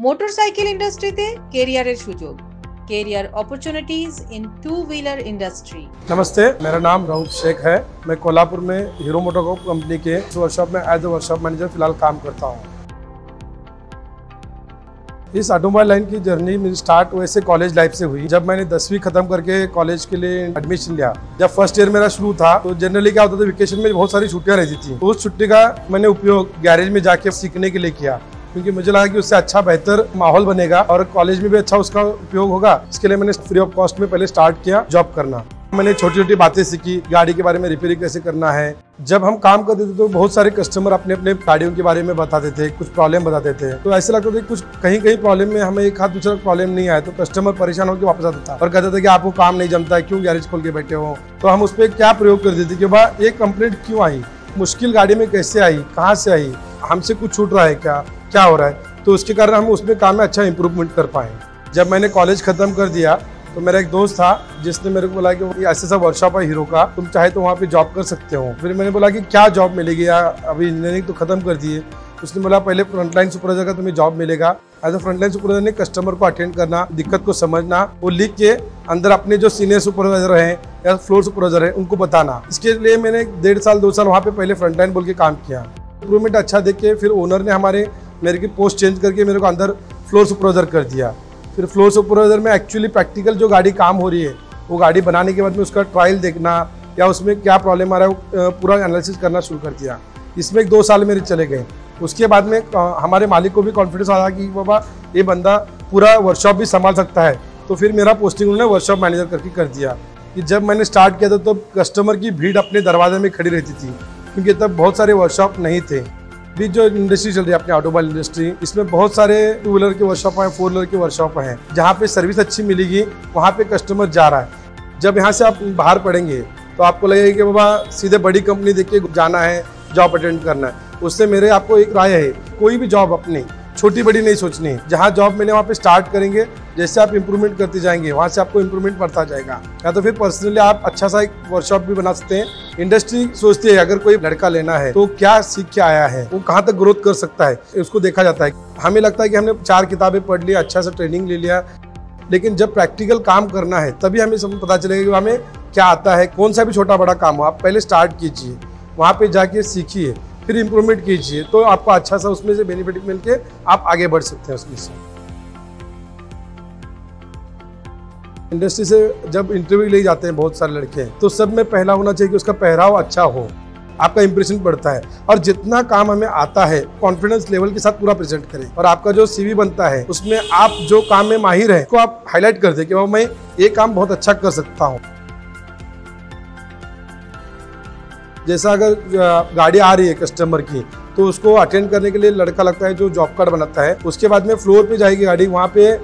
Motorcycle ইন্ডাস্ট্রিতে ক্যারিয়ারের সুযোগ, career opportunities in two wheeler industry. नमस्ते, मेरा नाम रऊफ शेख है। मैं कोल्हापुर में हीरो मोटोकॉर्प कंपनी के वर्कशॉप में एज ए वर्कशॉप मैनेजर फिलहाल काम करता हूँ। इस ऑटोमोबाइल लाइन की जर्नी मेरी स्टार्ट वैसे कॉलेज लाइफ से हुई। जब मैंने 10वीं खत्म करके कॉलेज के लिए एडमिशन लिया, जब फर्स्ट ईयर मेरा शुरू था तो जनरली क्या होता था, वेकेशन में बहुत सारी छुट्टियां रहती थी। उस छुट्टी का मैंने उपयोग गैरेज में जाके सीखने के लिए किया, क्योंकि मुझे लगा कि उससे अच्छा बेहतर माहौल बनेगा और कॉलेज में भी अच्छा उसका उपयोग होगा। इसके लिए मैंने फ्री ऑफ कॉस्ट में पहले स्टार्ट किया जॉब करना। मैंने छोटी छोटी बातें सीखी, गाड़ी के बारे में रिपेयरिंग कैसे करना है। जब हम काम करते थे तो बहुत सारे कस्टमर अपने अपने गाड़ियों के बारे में बताते थे, कुछ प्रॉब्लम बताते थे। तो ऐसा लगता था कुछ कहीं कहीं प्रॉब्लम में हमें एक हाथ दूसरा प्रॉब्लम नहीं आया तो कस्टमर परेशान होकर वापस आता था और कहता था कि आपको काम नहीं जमता है, क्यों गैरेज खोल के बैठे हो। तो हम उस पर क्या प्रयोग करते थे कि भाई ये कंप्लेंट क्यों आई, मुश्किल गाड़ी में कैसे आई, कहाँ से आई, हमसे कुछ छूट रहा है क्या हो रहा है। तो उसके कारण हम उसमें काम में अच्छा इंप्रूवमेंट कर पाए। जब मैंने कॉलेज खत्म कर दिया तो मेरा एक दोस्त था जिसने मेरे को बोला कि ऐसा वर्कशॉप है हीरो का, तुम चाहे तो वहाँ पे जॉब कर सकते हो। फिर मैंने बोला कि क्या जॉब मिलेगी, या अभी इंजीनियरिंग तो खत्म कर दी है। उसने बोला पहले फ्रंटलाइन सुपरवाइजर का तुम्हें जॉब मिलेगा। एज अ फ्रंटलाइन सुपरवाइजर ने कस्टमर को अटेंड करना, दिक्कत को समझना, वो लिख के अंदर अपने जो सीनियर सुपरवाइजर हैं या फ्लोर सुपरवाइजर है उनको बताना। इसके लिए मैंने 1.5 साल 2 साल वहाँ पे पहले फ्रंटलाइन बोल के काम किया। इंप्रूवमेंट अच्छा देख के फिर ओनर ने मेरे की पोस्ट चेंज करके मेरे को अंदर फ्लोर सुपरवाइजर कर दिया। फिर फ्लोर सुपरवाइजर में एक्चुअली प्रैक्टिकल जो गाड़ी काम हो रही है वो गाड़ी बनाने के बाद में उसका ट्रायल देखना या उसमें क्या प्रॉब्लम आ रहा है पूरा एनालिसिस करना शुरू कर दिया। इसमें 2 साल मेरे चले गए। उसके बाद में हमारे मालिक को भी कॉन्फिडेंस आया कि बाबा ये बंदा पूरा वर्कशॉप भी संभाल सकता है। तो फिर मेरा पोस्टिंग उन्होंने वर्कशॉप मैनेजर करके कर दिया। कि जब मैंने स्टार्ट किया था तो कस्टमर की भीड़ अपने दरवाजे में खड़ी रहती थी, क्योंकि तब बहुत सारे वर्कशॉप नहीं थे। भी जो इंडस्ट्री चल रही है अपनी ऑटोमोबाइल इंडस्ट्री, इसमें बहुत सारे 2 व्हीलर के वर्कशॉप हैं, 4 व्हीलर के वर्कशॉप हैं। जहाँ पे सर्विस अच्छी मिलेगी वहाँ पे कस्टमर जा रहा है। जब यहाँ से आप बाहर पड़ेंगे तो आपको लगेगा कि बाबा सीधे बड़ी कंपनी देख के जाना है, जॉब अटेंड करना है। उससे मेरे आपको एक राय है, कोई भी जॉब अपनी छोटी बड़ी नहीं सोचनी है। जहाँ जॉब मिले वहाँ पे स्टार्ट करेंगे, जैसे आप इंप्रूवमेंट करते जाएंगे वहाँ से आपको इंप्रूवमेंट बढ़ता जाएगा। या तो फिर पर्सनली आप अच्छा सा एक वर्कशॉप भी बना सकते हैं। इंडस्ट्री सोचती है अगर कोई लड़का लेना है तो क्या सीख के आया है, वो कहाँ तक ग्रोथ कर सकता है, उसको देखा जाता है। हमें लगता है कि हमने 4 किताबें पढ़ ली, अच्छा सा ट्रेनिंग ले लिया, लेकिन जब प्रैक्टिकल काम करना है तभी हमें सब पता चलेगा कि हमें क्या आता है। कौन सा भी छोटा बड़ा काम हो, आप पहले स्टार्ट कीजिए, वहाँ पे जाके सीखिए, फिर इम्प्रूवमेंट कीजिए, तो आपको अच्छा सा उसमें से बेनिफिट मिलके आप आगे बढ़ सकते हैं उसमें से। इंडस्ट्री से जब इंटरव्यू ले जाते हैं बहुत सारे लड़के, तो सब में पहला होना चाहिए कि उसका पहराव अच्छा हो, आपका इंप्रेशन बढ़ता है। और जितना काम हमें आता है कॉन्फिडेंस लेवल के साथ पूरा प्रेजेंट करें। और आपका जो सीवी बनता है उसमें आप जो काम में माहिर है उसको आप हाईलाइट कर दें कि मैं ये काम बहुत अच्छा कर सकता हूँ। जैसा अगर गाड़ी आ रही है कस्टमर की तो उसको अटेंड करने के लिए लड़का लगता है जो जॉब कार्ड बनाता है। उसके बाद में फ्लोर पे जाएगी गाड़ी, वहाँ पे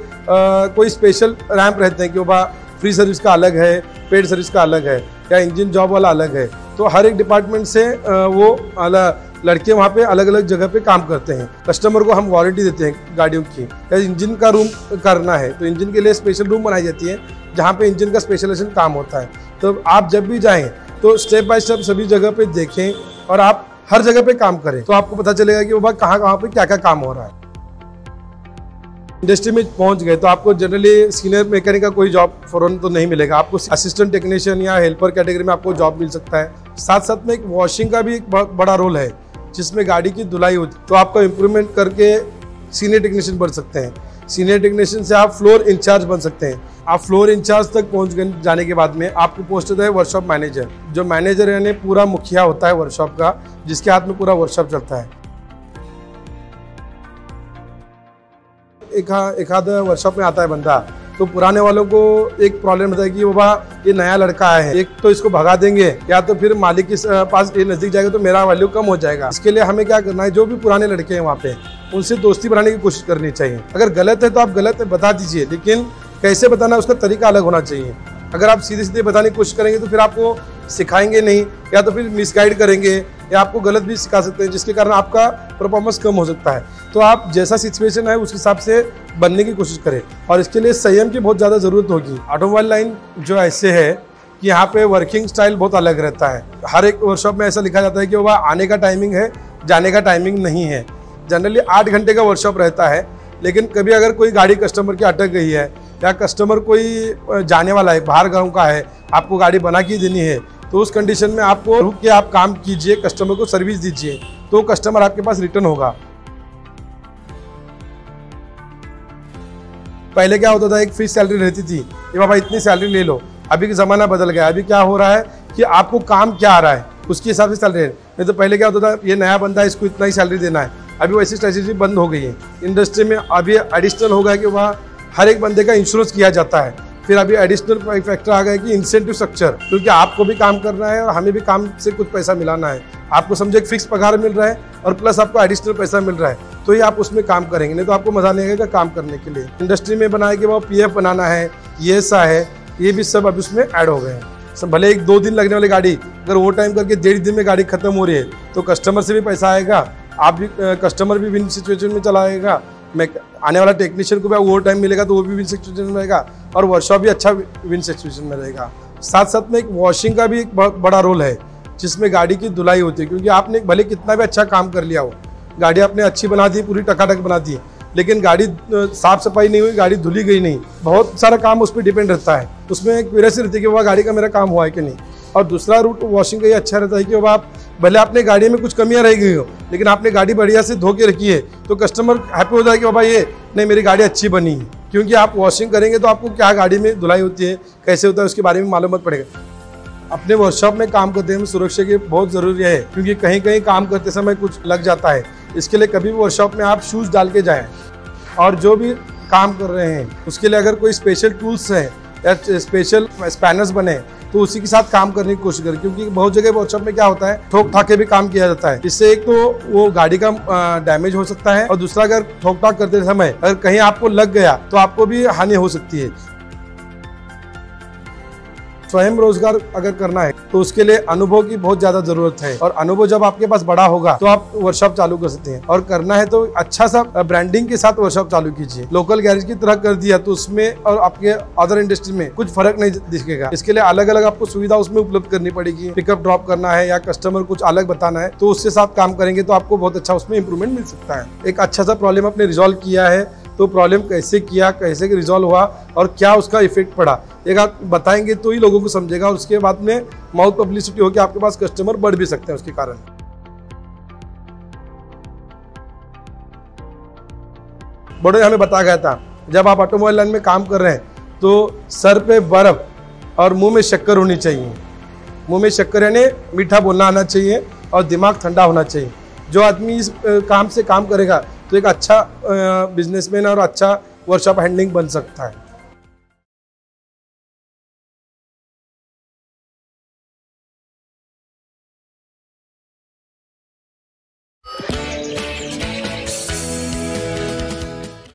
कोई स्पेशल रैंप रहते हैं कि वह फ्री सर्विस का अलग है, पेड सर्विस का अलग है, या इंजन जॉब वाला अलग है। तो हर एक डिपार्टमेंट से वो लड़के वहाँ पे अलग अलग जगह पे काम करते हैं। कस्टमर को हम वारंटी देते हैं गाड़ियों की, या इंजन का रूम करना है तो इंजन के लिए स्पेशल रूम बनाई जाती है जहाँ पे इंजन का स्पेशलाइजेशन काम होता है। तो आप जब भी जाएँ तो स्टेप बाय स्टेप सभी जगह पे देखें और आप हर जगह पे काम करें, तो आपको पता चलेगा कि वो कहाँ पे क्या क्या काम हो रहा है। इंडस्ट्री में पहुंच गए तो आपको जनरली सीनियर मैकेनिक का कोई जॉब फौरन तो नहीं मिलेगा। आपको असिस्टेंट टेक्नीशियन या हेल्पर कैटेगरी में आपको जॉब मिल सकता है। साथ साथ में एक वॉशिंग का भी एक बहुत बड़ा रोल है, जिसमें गाड़ी की धुलाई होती है। तो आपको इम्प्रूवमेंट करके सीनियर टेक्नीशियन बन सकते हैं। सीनियर टेक्नीशियन से आप फ्लोर इंचार्ज बन सकते हैं। आप फ्लोर इंचार्ज तक पहुंच जाने के बाद में आपको पोस्ट होता है वर्कशॉप मैनेजर। जो मैनेजर यानी पूरा मुखिया होता है वर्कशॉप का, जिसके हाथ में पूरा वर्कशॉप चलता है। एक आधा वर्कशॉप में आता है बंदा, तो पुराने वालों को एक प्रॉब्लम होता है कि बाबा ये नया लड़का आया है, एक तो इसको भगा देंगे या तो फिर मालिक के पास ये नजदीक जाएगा तो मेरा वैल्यू कम हो जाएगा। इसके लिए हमें क्या करना है, जो भी पुराने लड़के हैं वहाँ पे उनसे दोस्ती बनाने की कोशिश करनी चाहिए। अगर गलत है तो आप गलत है बता दीजिए, लेकिन कैसे बताना उसका तरीका अलग होना चाहिए। अगर आप सीधे सीधे बताने की कोशिश करेंगे तो फिर आपको सिखाएंगे नहीं, या तो फिर मिसगाइड करेंगे, या आपको गलत भी सिखा सकते हैं, जिसके कारण आपका परफॉर्मेंस कम हो सकता है। तो आप जैसा सिचुएशन है उस हिसाब से बनने की कोशिश करें, और इसके लिए संयम की बहुत ज़्यादा ज़रूरत होगी। ऑटोमोबाइल लाइन जो ऐसे है कि यहाँ पे वर्किंग स्टाइल बहुत अलग रहता है। हर एक वर्कशॉप में ऐसा लिखा जाता है कि वह आने का टाइमिंग है, जाने का टाइमिंग नहीं है। जनरली 8 घंटे का वर्कशॉप रहता है, लेकिन कभी अगर कोई गाड़ी कस्टमर की अटक गई है या कस्टमर कोई जाने वाला है, बाहर गाँव का है, आपको गाड़ी बना के देनी है, तो उस कंडीशन में आपको रुक के आप काम कीजिए, कस्टमर को सर्विस दीजिए, तो कस्टमर आपके पास रिटर्न होगा। पहले क्या होता था, एक फिक्स सैलरी रहती थी कि बाबा इतनी सैलरी ले लो। अभी का ज़माना बदल गया। अभी क्या हो रहा है कि आपको काम क्या आ रहा है उसके हिसाब से सैलरी है। नहीं तो पहले क्या होता था, ये नया बंदा है, इसको इतना ही सैलरी देना है। अभी वैसी स्ट्रेटेजी बंद हो गई है। इंडस्ट्री में अभी एडिशनल हो गया कि वहाँ हर एक बंदे का इंश्योरेंस किया जाता है। फिर अभी एडिशनल फैक्टर आ गया कि इंसेंटिव स्ट्रक्चर, क्योंकि आपको भी काम करना है और हमें भी काम से कुछ पैसा मिलाना है। आपको समझो एक फिक्स पगार मिल रहा है और प्लस आपको एडिशनल पैसा मिल रहा है, तो ही आप उसमें काम करेंगे, नहीं तो आपको मजा नहीं आएगा काम करने के लिए। इंडस्ट्री में बनाए कि वो PF बनाना है, ESA है, ये भी सब अभी उसमें ऐड हो गए हैं। भले 1-2 दिन लगने वाली गाड़ी अगर ओवर टाइम करके 1.5 दिन में गाड़ी खत्म हो रही है, तो कस्टमर से भी पैसा आएगा, आप भी कस्टमर भी विन सिचुएशन में चला आएगा, आने वाला टेक्नीशियन को भी ओवर टाइम मिलेगा तो वो भी विन सिचुएशन में रहेगा, और वर्कशॉप भी अच्छा विन सिचुएशन में रहेगा। साथ साथ में एक वॉशिंग का भी एक बहुत बड़ा रोल है, जिसमें गाड़ी की धुलाई होती है। क्योंकि आपने भले कितना भी अच्छा काम कर लिया हो, गाड़ी आपने अच्छी बना दी, पूरी टकाटक बना दी, लेकिन गाड़ी साफ सफाई नहीं हुई, गाड़ी धुली गई नहीं, बहुत सारा काम उस पर डिपेंड रहता है। उसमें एक क्यूरियोसिटी रहती है कि वह गाड़ी का मेरा काम हुआ है कि नहीं। और दूसरा रूट वॉशिंग का ये अच्छा रहता है कि वह आप भले आपने गाड़ी में कुछ कमियां रह गई हो, लेकिन आपने गाड़ी बढ़िया से धो के रखी है, तो कस्टमर हैप्पी होता है कि बाबा ये नहीं, मेरी गाड़ी अच्छी बनी है। क्योंकि आप वॉशिंग करेंगे तो आपको क्या गाड़ी में धुलाई होती है, कैसे होता है, उसके बारे में मालूम पड़ेगा। अपने वर्कशॉप में काम करते हैं सुरक्षा की बहुत ज़रूरी है, क्योंकि कहीं कहीं काम करते समय कुछ लग जाता है। इसके लिए कभी भी वर्कशॉप में आप शूज़ डाल के जाएँ, और जो भी काम कर रहे हैं उसके लिए अगर कोई स्पेशल टूल्स हैं या स्पेशल स्पैनर्स बने, तो उसी के साथ काम करने की कोशिश करें। क्योंकि बहुत जगह वर्कशॉप में क्या होता है, ठोक ठाक के भी काम किया जाता है। इससे एक तो वो गाड़ी का डैमेज हो सकता है, और दूसरा अगर ठोक ठाक करते समय अगर कहीं आपको लग गया तो आपको भी हानि हो सकती है। स्वयं रोजगार अगर करना है तो उसके लिए अनुभव की बहुत ज्यादा जरूरत है, और अनुभव जब आपके पास बड़ा होगा तो आप वर्कशॉप चालू कर सकते हैं। और करना है तो अच्छा सा ब्रांडिंग के साथ वर्कशॉप चालू कीजिए। लोकल गैरेज की तरह कर दिया तो उसमें और आपके अदर इंडस्ट्री में कुछ फर्क नहीं दिखेगा। इसके लिए अलग अलग आपको सुविधा उसमें उपलब्ध करनी पड़ेगी। पिकअप ड्रॉप करना है या कस्टमर कुछ अलग बताना है, तो उसके साथ काम करेंगे तो आपको बहुत अच्छा उसमें इंप्रूवमेंट मिल सकता है। एक अच्छा सा प्रॉब्लम आपने रिजॉल्व किया है, तो प्रॉब्लम कैसे किया, कैसे रिजॉल्व हुआ और क्या उसका इफेक्ट पड़ा, एक आप बताएंगे तो ही लोगों को समझेगा। और उसके बाद में माउथ पब्लिसिटी होकर आपके पास कस्टमर बढ़ भी सकते हैं उसके कारण। बड़े हमें बताया गया था, जब आप ऑटोमोबाइल लाइन में काम कर रहे हैं तो सर पे बर्फ और मुंह में शक्कर होनी चाहिए। मुंह में शक्कर यानी मीठा बोलना आना चाहिए और दिमाग ठंडा होना चाहिए। जो आदमी इस काम से काम करेगा तो एक अच्छा बिजनेसमैन और अच्छा वर्कशॉप हैंडलिंग बन सकता है।